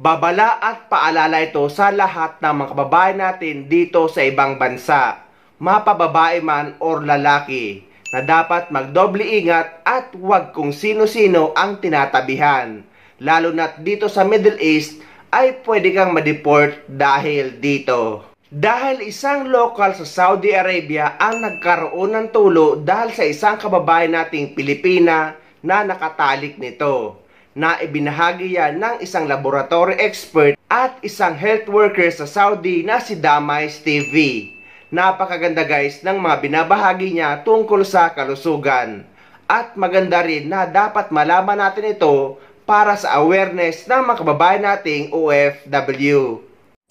Babala at paalala ito sa lahat ng mga kababayan natin dito sa ibang bansa, mapababae man or lalaki, na dapat magdoble ingat at huwag kung sino-sino ang tinatabihan. Lalo na dito sa Middle East ay pwede kang ma-deport dahil dito. Dahil isang lokal sa Saudi Arabia ang nagkaroon ng tulo dahil sa isang kababayan nating Pilipina na nakatalik nito, na ibinahagi yan ng isang laboratory expert at isang health worker sa Saudi na si Damais TV. Napakaganda guys ng mga binabahagi niya tungkol sa kalusugan. At maganda rin na dapat malaman natin ito para sa awareness ng mga kababayan nating OFW.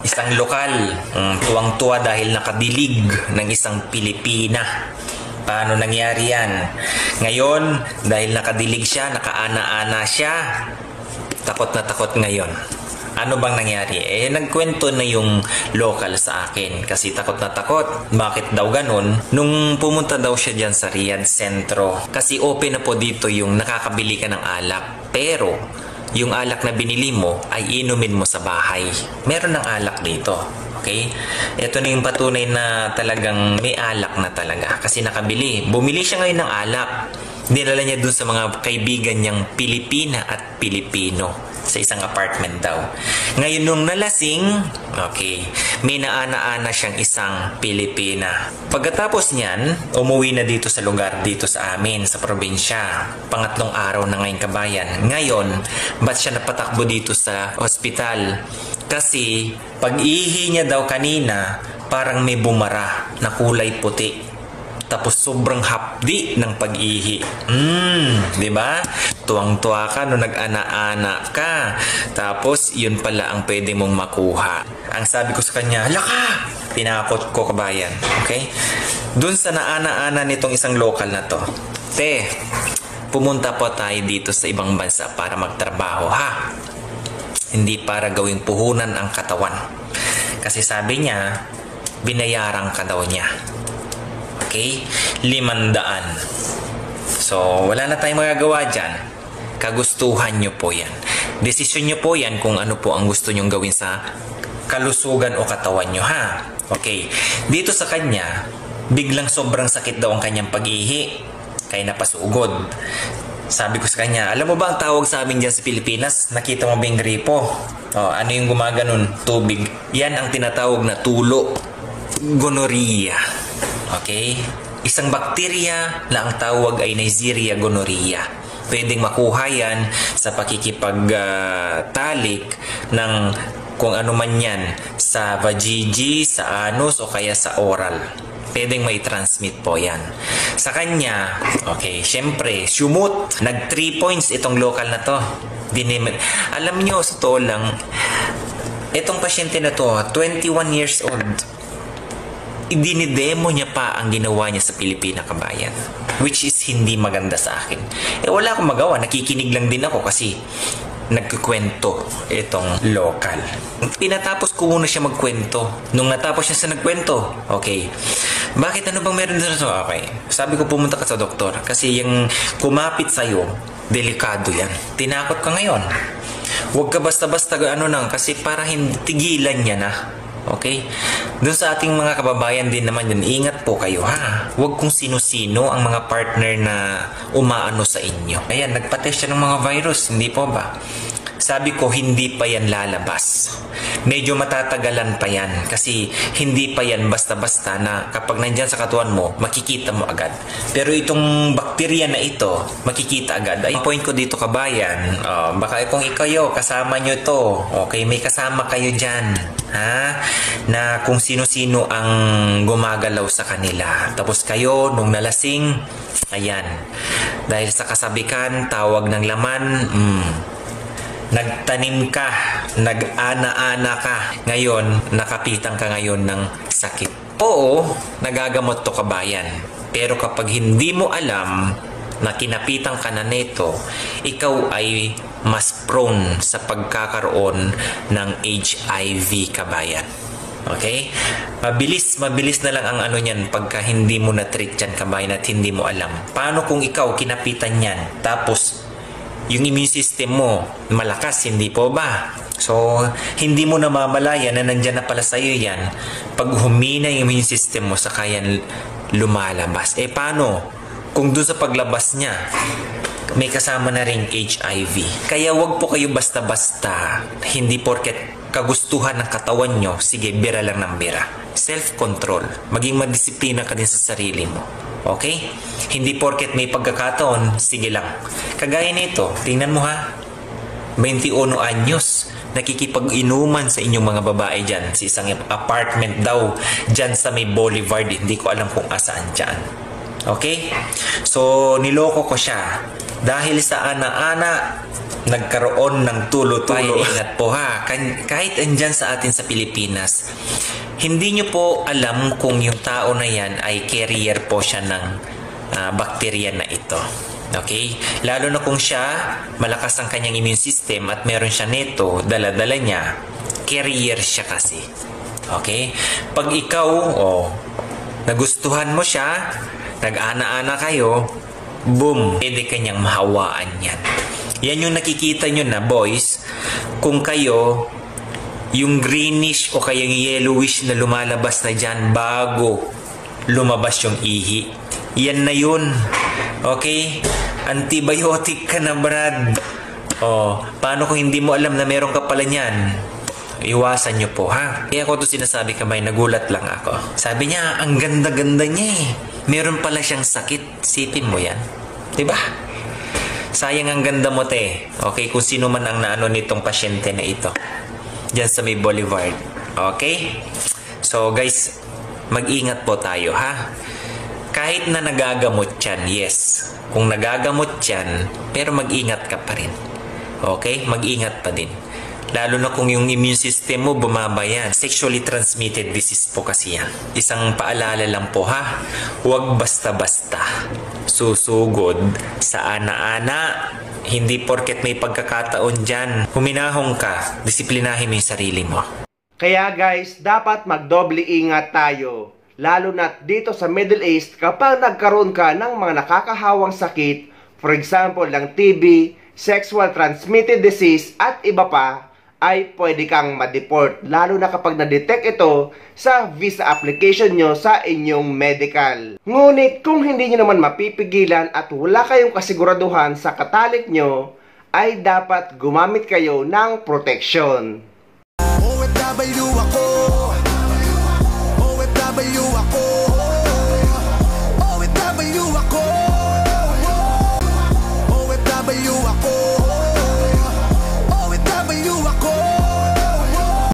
Isang lokal, tuwang-tuwa dahil nakadilig ng isang Pilipina. Paano nangyari yan? Ngayon, dahil nakadilig siya, nakaana-ana siya, takot na takot ngayon. Ano bang nangyari? Nagkwento na yung local sa akin kasi takot na takot. Bakit daw ganun? Nung pumunta daw siya dyan sa Riyadh Sentro, kasi open na po dito yung nakakabili ka ng alak. Pero, yung alak na binili mo ay inumin mo sa bahay. Meron ng alak dito. Okay? Ito na yung patunay na talagang may alak na talaga. Kasi nakabili. Bumili siya ngayon ng alak. Dinala niya dun sa mga kaibigan niyang Pilipina at Pilipino. Sa isang apartment daw. Ngayon nung nalasing, okay, may naana-ana siyang isang Pilipina. Pagkatapos niyan, umuwi na dito sa lugar, dito sa amin, sa probinsya. Pangatlong araw na ngayon kabayan. Ngayon, ba't siya napatakbo dito sa ospital? Kasi, pag-ihi niya daw kanina, parang may bumara na kulay puti. Tapos sobrang hapdi ng pag-ihi. Di ba? Tuwang-tuwa ka no nag-ana-ana ka. Tapos yun pala ang pwede mong makuha. Ang sabi ko sa kanya, hala ka! Tinakot ko kabayan. Okay? Dun sa naana-ana nitong isang lokal na to. Te, pumunta po tayo dito sa ibang bansa para magtrabaho ha. Hindi para gawing puhunan ang katawan. Kasi sabi niya, binayaran ka daw niya. Okay? 500. So, wala na tayong magagawa dyan. Kagustuhan nyo po yan. Desisyon nyo po yan kung ano po ang gusto nyong gawin sa kalusugan o katawan nyo, ha? Okay. Dito sa kanya, biglang sobrang sakit daw ang kanyang pag-ihi. Kaya napasugod. Sabi ko sa kanya, alam mo ba ang tawag sa amin dyan sa Pilipinas? Nakita mo ba yung gripo? Ano yung gumaganon? Tubig. Yan ang tinatawag na tulo. Gonorrhea. Okay? Isang bakterya na ang tawag ay Neisseria gonorrhea. Pwedeng makuha yan sa pakikipagtalik ng kung ano man yan sa vajiji, sa anus o kaya sa oral. Pwedeng may transmit po yan. Sa kanya, okay, syempre, sumut. Nag 3 points itong local na to. Alam nyo, sa to lang, itong pasyente na to, 21 years old. Idinidemo niya pa ang ginawa niya sa Pilipina kabayan. Which is hindi maganda sa akin. Wala akong magawa. Nakikinig lang din ako kasi nagkukwento itong local. Pinatapos ko muna siya magkwento. Nung natapos siya sa nagkwento, okay, bakit ano bang meron dito? Okay, sabi ko pumunta ka sa doktor kasi yung kumapit sa'yo, delikado yan. Tinakot ka ngayon. Huwag ka basta-basta kasi para hindi tigilan niya na. Okay? Doon sa ating mga kababayan din naman yun, ingat po kayo ha. Huwag kung sino-sino ang mga partner na umaano sa inyo. Ayan, nagpa-test siya ng mga virus, hindi po ba? Sabi ko, hindi pa yan lalabas. Medyo matatagalan pa yan kasi hindi pa yan basta-basta na kapag nandyan sa katawan mo, makikita mo agad. Pero itong bakterya na ito, makikita agad. Ay, point ko dito kabayan, baka kung ikaw kasama nyo to, okay, may kasama kayo dyan, ha? Na kung sino-sino ang gumagalaw sa kanila. Tapos kayo, nung nalasing, ayan, dahil sa kasabikan, tawag ng laman, nagtanim ka, nag-ana-ana ka, ngayon, nakapitan ka ngayon ng sakit. Oo, nagagamot to kabayan. Pero kapag hindi mo alam na kinapitan ka na nito, ikaw ay mas prone sa pagkakaroon ng HIV kabayan. Okay? Mabilis na lang ang ano niyan pagka hindi mo na-treat yan kabayan at hindi mo alam. Paano kung ikaw kinapitan yan, tapos yung immune system mo malakas, hindi po ba? So, hindi mo namamalayan na nandyan na pala sa'yo yan. Pag humina yung immune system mo, saka yan lumalabas. Paano? Kung doon sa paglabas niya, may kasama na ring HIV. Kaya wag po kayo basta-basta, hindi porket kagustuhan ng katawan nyo, sige, bira lang ng bira. Self-control. Maging madisiplina ka din sa sarili mo. Okay? Hindi porket may pagkakataon, sige lang. Kagaya nito, tingnan mo ha. 21 anyos, nakikipag-inuman sa inyong mga babae dyan sa isang apartment daw dyan sa may Boulevard. Hindi ko alam kung asaan dyan. Okay? So, niloko ko siya. Dahil sa ana-ana, nagkaroon ng tulo-tulo. Ingat po ha. Kahit andyan sa atin sa Pilipinas, hindi nyo po alam kung yung tao na yan ay carrier po siya ng bakterya na ito. Okay? Lalo na kung siya, malakas ang kanyang immune system at meron siya nito, dala-dala niya, carrier siya kasi. Okay? Pag ikaw, nagustuhan mo siya, nag-ana-ana kayo, boom, pwede kanyang mahawaan yan. Yan yung nakikita nyo na, boys, kung kayo, yung greenish o kaya yung yellowish na lumalabas na dyan bago lumabas yung ihi. Yan na yun. Okay? Antibiotic ka na, Brad. Paano kung hindi mo alam na meron ka pala niyan? Iwasan nyo po, ha? Kaya ako ito sinasabi kamay, nagulat lang ako. Sabi niya, ang ganda-ganda niya eh. Meron pala siyang sakit. Sipin mo yan. Diba? Sayang ang ganda mo, te. Okay? Kung sino man ang naano nitong pasyente na ito. Diyan sa may Boulevard. Okay? So, guys, mag-ingat po tayo, ha? Kahit na nagagamot yan, yes. Kung nagagamot yan, pero mag-ingat ka pa rin. Okay? Mag-ingat pa din. Lalo na kung yung immune system mo bumaba yan. Sexually transmitted disease po kasi yan. Isang paalala lang po ha. Huwag basta-basta susugod sa ana-ana. Hindi porket may pagkakataon dyan. Huminahong ka. Disiplinahin mo yung sarili mo. Kaya guys, dapat magdoble ingat tayo. Lalo na dito sa Middle East kapag nagkaroon ka ng mga nakakahawang sakit, for example ng TB, sexual transmitted disease at iba pa, ay pwede kang ma-deport. Lalo na kapag na-detect ito sa visa application nyo sa inyong medical. Ngunit kung hindi nyo naman mapipigilan at wala kayong kasiguraduhan sa katalik nyo, ay dapat gumamit kayo ng protection. OFW ako.